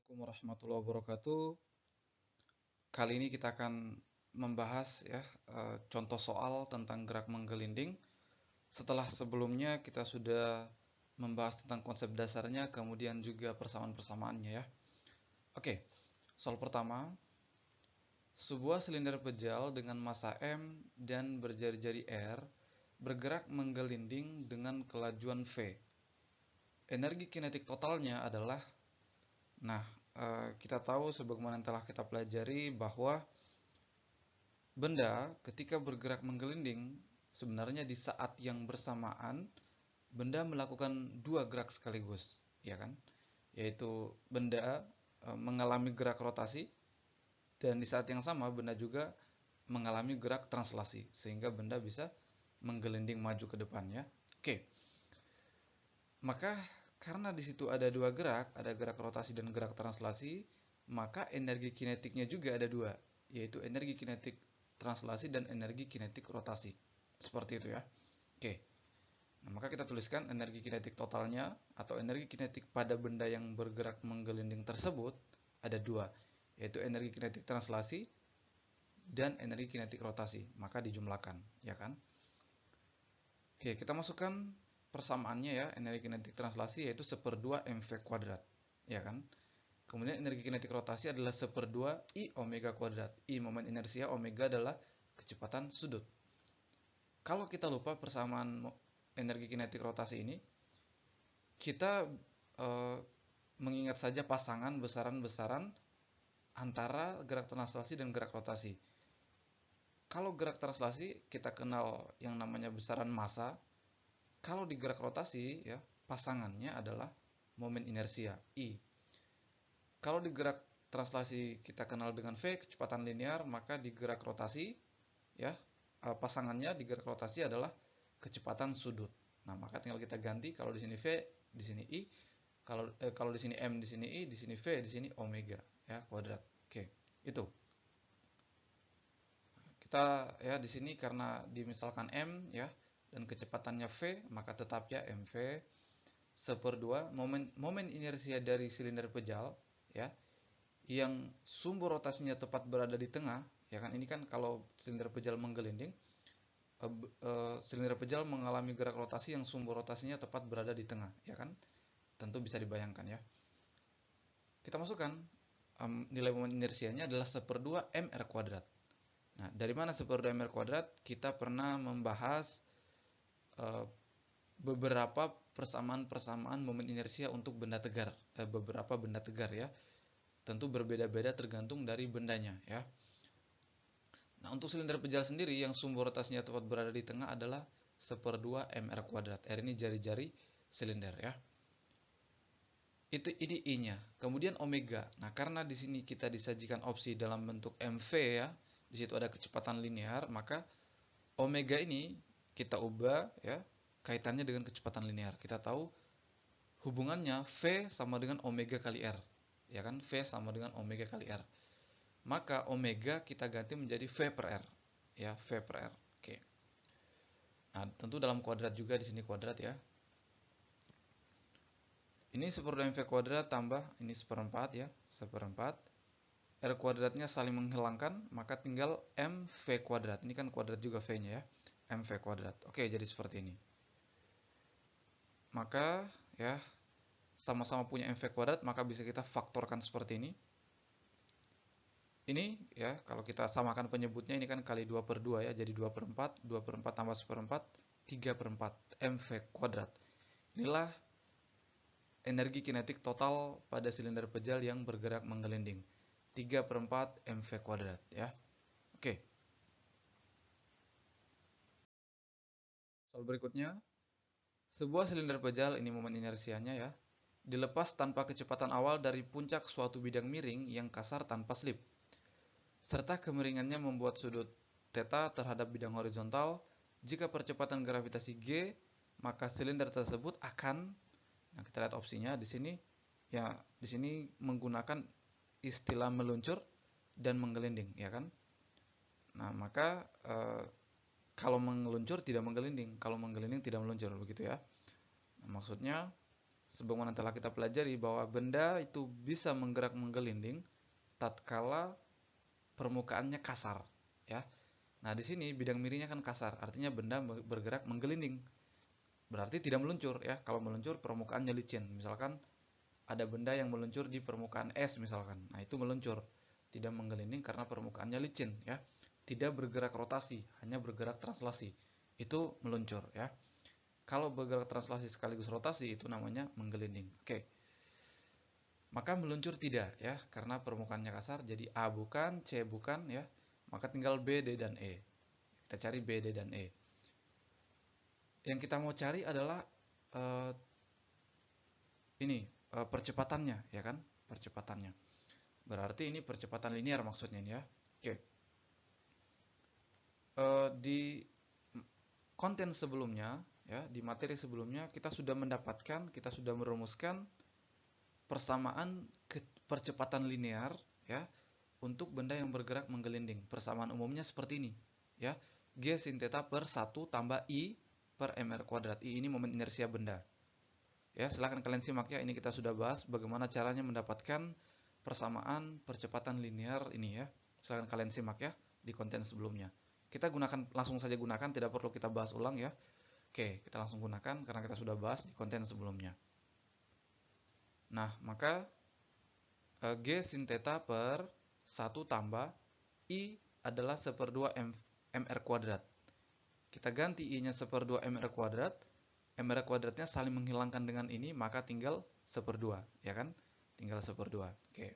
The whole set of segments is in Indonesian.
Assalamualaikum warahmatullahi wabarakatuh. Kali ini kita akan membahas contoh soal tentang gerak menggelinding. Setelah sebelumnya kita sudah membahas tentang konsep dasarnya, kemudian juga persamaan-persamaannya ya. Oke, soal pertama. Sebuah silinder pejal dengan massa M dan berjari-jari R bergerak menggelinding dengan kelajuan V. Energi kinetik totalnya adalah. Nah, kita tahu sebagaimana yang telah kita pelajari bahwa benda ketika bergerak menggelinding sebenarnya di saat yang bersamaan benda melakukan dua gerak sekaligus, ya kan? Yaitu benda mengalami gerak rotasi dan di saat yang sama benda juga mengalami gerak translasi sehingga benda bisa menggelinding maju ke depannya. Oke. Maka karena di situ ada dua gerak, ada gerak rotasi dan gerak translasi, maka energi kinetiknya juga ada dua, yaitu energi kinetik translasi dan energi kinetik rotasi. Seperti itu ya. Oke. Nah, maka kita tuliskan energi kinetik totalnya atau energi kinetik pada benda yang bergerak menggelinding tersebut ada dua, yaitu energi kinetik translasi dan energi kinetik rotasi. Maka dijumlahkan, ya kan? Oke, kita masukkan persamaannya ya, energi kinetik translasi yaitu 1/2 mv kuadrat, ya kan? Kemudian energi kinetik rotasi adalah 1/2 I omega kuadrat. I momen inersia, omega adalah kecepatan sudut. Kalau kita lupa persamaan energi kinetik rotasi ini, kita mengingat saja pasangan besaran-besaran antara gerak translasi dan gerak rotasi. Kalau gerak translasi kita kenal yang namanya besaran massa. Kalau di gerak rotasi ya, pasangannya adalah momen inersia I. Kalau di gerak translasi kita kenal dengan V, kecepatan linear, maka di gerak rotasi ya, pasangannya di gerak rotasi adalah kecepatan sudut. Nah, maka tinggal kita ganti, kalau di sini V, di sini I, kalau di sini M, di sini I, di sini V, di sini omega ya, kuadrat. Oke, itu. Kita ya di sini karena dimisalkan M ya dan kecepatannya V, maka tetap ya mv 1/2 momen inersia dari silinder pejal ya yang sumbu rotasinya tepat berada di tengah, ya kan? Ini kan kalau silinder pejal menggelinding, silinder pejal mengalami gerak rotasi yang sumbu rotasinya tepat berada di tengah, ya kan? Tentu bisa dibayangkan ya. Kita masukkan nilai momen inersianya adalah 1/2 mr kuadrat. Nah, dari mana 1/2 mr kuadrat? Kita pernah membahas beberapa persamaan-persamaan momen inersia untuk benda tegar, beberapa benda tegar ya. Tentu berbeda-beda tergantung dari bendanya ya. Nah, untuk silinder pejal sendiri yang sumbu rotasinya tepat berada di tengah adalah 1/2 mr kuadrat. R ini jari-jari silinder ya. Ini I-nya. Kemudian omega. Nah, karena di sini kita disajikan opsi dalam bentuk mv ya, di situ ada kecepatan linear, maka omega ini kita ubah ya kaitannya dengan kecepatan linear. Kita tahu hubungannya V sama dengan omega kali R. Ya kan? V sama dengan omega kali R. Maka omega kita ganti menjadi V per R. Ya, V per R. Oke. Nah, tentu dalam kuadrat juga di sini kuadrat ya. Ini 1/2 mv kuadrat tambah ini 1/4 ya, 1/4. R kuadratnya saling menghilangkan, maka tinggal mv kuadrat. Ini kan kuadrat juga V-nya ya. Mv kuadrat. Oke, jadi seperti ini. Maka ya sama-sama punya mv kuadrat, maka bisa kita faktorkan seperti ini. Ini ya, kalau kita samakan penyebutnya ini kan kali 2/2 ya, jadi 2/4, 2/4 tambah 1/4, 3/4 mv kuadrat. Inilah energi kinetik total pada silinder pejal yang bergerak menggelinding. 3/4 mv kuadrat ya. Oke. Soal berikutnya, sebuah silinder pejal, ini momen inersianya ya, dilepas tanpa kecepatan awal dari puncak suatu bidang miring yang kasar tanpa slip, serta kemiringannya membuat sudut theta terhadap bidang horizontal. Jika percepatan gravitasi G, maka silinder tersebut akan, nah kita lihat opsinya di sini ya, di sini menggunakan istilah meluncur dan menggelinding ya kan. Nah, maka kalau meluncur tidak menggelinding, kalau menggelinding tidak meluncur, begitu ya. Nah, maksudnya sebagaimana telah kita pelajari bahwa benda itu bisa menggerak menggelinding tatkala permukaannya kasar, ya. Nah, di sini bidang miringnya kan kasar, artinya benda bergerak menggelinding. Berarti tidak meluncur, ya. Kalau meluncur permukaannya licin. Misalkan ada benda yang meluncur di permukaan es misalkan. Nah, itu meluncur. Tidak menggelinding karena permukaannya licin, ya. Tidak bergerak rotasi, hanya bergerak translasi. Itu meluncur, ya. Kalau bergerak translasi sekaligus rotasi itu namanya menggelinding. Oke. Maka meluncur tidak, ya, karena permukaannya kasar. Jadi A bukan, C bukan, ya. Maka tinggal B, D, dan E. Kita cari B, D, dan E. Yang kita mau cari adalah uh, ini percepatannya, ya kan? Percepatannya. Berarti ini percepatan linear maksudnya ini, ya. Oke. Di konten sebelumnya, ya, di materi sebelumnya kita sudah mendapatkan, kita sudah merumuskan persamaan percepatan linear, ya, untuk benda yang bergerak menggelinding. Persamaan umumnya seperti ini, ya. G sin theta per 1 tambah I per mr kuadrat. I ini momen inersia benda. Ya, silahkan kalian simak, ya. Ini kita sudah bahas bagaimana caranya mendapatkan persamaan percepatan linear ini, ya. Silahkan kalian simak, ya, di konten sebelumnya. Kita langsung saja gunakan, tidak perlu kita bahas ulang, ya. Oke, kita langsung gunakan karena kita sudah bahas di konten sebelumnya. Nah, maka G sin theta per 1 tambah I adalah 1/2 mr kuadrat. Kita ganti I-nya 1/2 mr kuadrat. Mr kuadratnya saling menghilangkan dengan ini, maka tinggal 1/2, ya kan? Tinggal 1/2. Oke.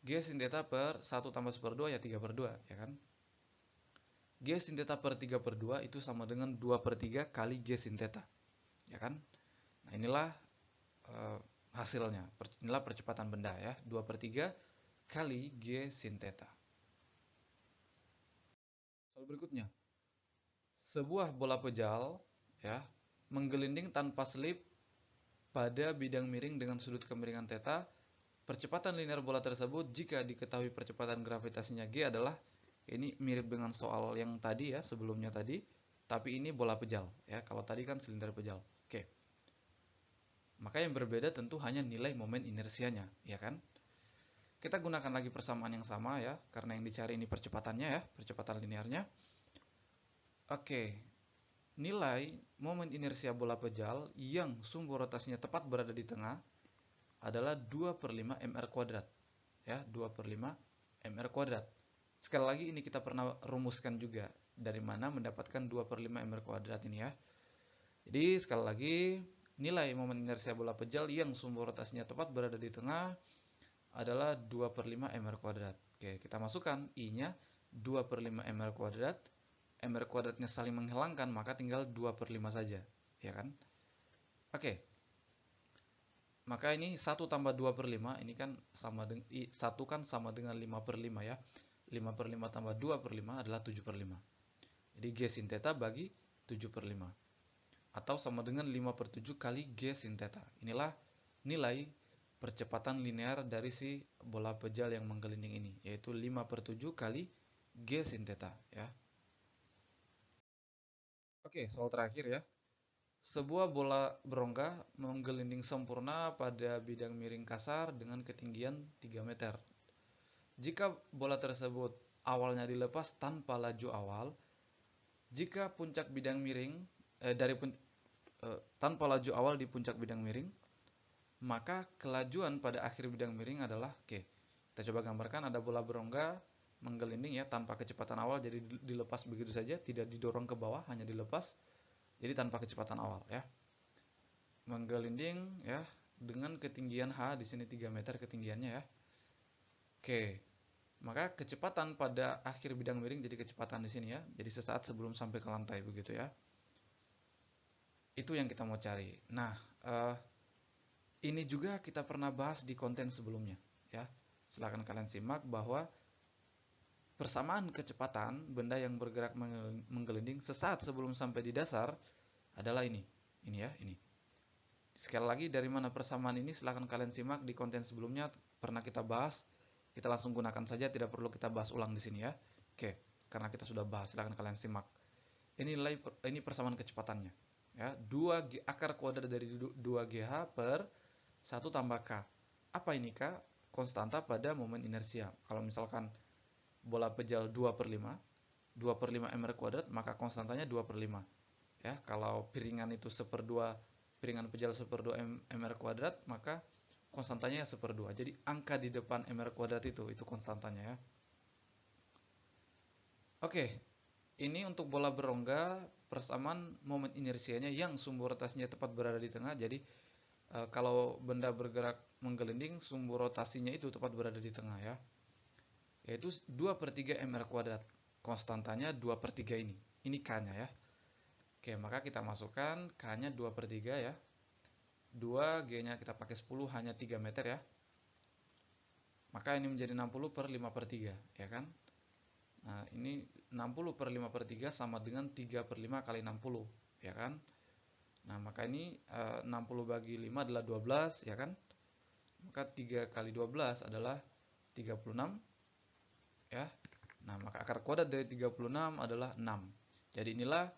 G sin theta per 1 tambah 1/2 ya 3/2, ya kan? G sin theta per 3/2 itu sama dengan 2/3 kali G sin theta, ya kan? Nah, inilah hasilnya. Inilah percepatan benda, ya. 2/3 kali G sin theta. Soal berikutnya. Sebuah bola pejal, ya, menggelinding tanpa selip pada bidang miring dengan sudut kemiringan theta. Percepatan linear bola tersebut jika diketahui percepatan gravitasinya G adalah, ini mirip dengan soal yang tadi, ya, sebelumnya tadi, tapi ini bola pejal, ya. Kalau tadi kan silinder pejal. Oke. Maka yang berbeda tentu hanya nilai momen inersianya, ya kan? Kita gunakan lagi persamaan yang sama, ya, karena yang dicari ini percepatannya, ya, percepatan linearnya. Oke. Nilai momen inersia bola pejal yang sumbu rotasinya tepat berada di tengah adalah 2/5 mr kuadrat, ya, 2/5 mr kuadrat. Sekali lagi ini kita pernah rumuskan juga dari mana mendapatkan 2/5 mr kuadrat ini, ya. Jadi sekali lagi nilai momen inersia bola pejal yang sumbu rotasinya tepat berada di tengah adalah 2/5 mr kuadrat. Oke, kita masukkan I-nya 2/5 mr kuadrat. Mr kuadratnya saling menghilangkan, maka tinggal 2/5 saja, ya kan? Oke. Maka ini 1 tambah 2/5, ini kan sama dengan 1 kan sama dengan 5/5, ya. 5/5 tambah 2/5 adalah 7/5. Jadi G sin theta bagi 7/5. Atau sama dengan 5/7 kali G sin theta. Inilah nilai percepatan linear dari si bola pejal yang menggelinding ini, yaitu 5/7 kali G sin theta, ya. Oke, soal terakhir, ya. Sebuah bola berongga menggelinding sempurna pada bidang miring kasar dengan ketinggian 3 meter. Jika bola tersebut awalnya dilepas tanpa laju awal, jika puncak bidang miring tanpa laju awal di puncak bidang miring, maka kelajuan pada akhir bidang miring adalah, oke, kita coba gambarkan ada bola berongga menggelinding, ya, tanpa kecepatan awal, jadi dilepas begitu saja, tidak didorong ke bawah, hanya dilepas. Jadi tanpa kecepatan awal, ya. Menggelinding, ya, dengan ketinggian H di sini 3 meter ketinggiannya, ya. Oke. Maka kecepatan pada akhir bidang miring jadi kecepatan di sini, ya. Jadi sesaat sebelum sampai ke lantai begitu, ya. Itu yang kita mau cari. Nah, ini juga kita pernah bahas di konten sebelumnya, ya. Silahkan kalian simak bahwa persamaan kecepatan benda yang bergerak menggelinding sesaat sebelum sampai di dasar adalah ini. Ini, ya, ini. Sekali lagi, dari mana persamaan ini silahkan kalian simak di konten sebelumnya, pernah kita bahas. Kita langsung gunakan saja, tidak perlu kita bahas ulang di sini, ya. Oke, karena kita sudah bahas, silahkan kalian simak. Ini persamaan kecepatannya. Ya, akar kuadrat dari 2GH per 1 tambah K. Apa ini K? Konstanta pada momen inersia. Kalau misalkan bola pejal 2 per 5, 2 per 5 mr kuadrat, maka konstantanya 2 per 5. Ya, kalau piringan itu piringan pejal 1/2 mr kuadrat, maka konstantanya 1/2. Jadi angka di depan mr kuadrat itu konstantanya ya. Oke, ini untuk bola berongga persamaan momen inersianya yang sumbu rotasinya tepat berada di tengah. Jadi kalau benda bergerak menggelinding, sumbu rotasinya itu tepat berada di tengah ya. Yaitu 2 per 3 mr kuadrat. Konstantanya 2 per 3 ini. Ini K-nya ya. Oke, maka kita masukkan K-nya 2 per 3 ya. 2, G-nya kita pakai 10, hanya 3 meter ya. Maka ini menjadi 60 per 5 per 3 ya kan. Nah, ini 60 per 5 per 3 sama dengan 3 per 5 kali 60 ya kan. Nah, maka ini 60 bagi 5 adalah 12 ya kan. Maka 3 kali 12 adalah 36 ya. Nah, maka akar kuadrat dari 36 adalah 6. Jadi inilah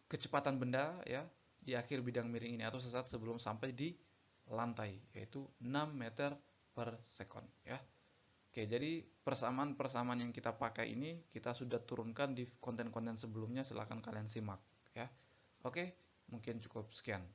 kecepatan benda ya di akhir bidang miring ini atau sesaat sebelum sampai di lantai, yaitu 6 meter per sekon ya. Oke, jadi persamaan-persamaan yang kita pakai ini kita sudah turunkan di konten-konten sebelumnya, silahkan kalian simak ya. Oke, mungkin cukup sekian.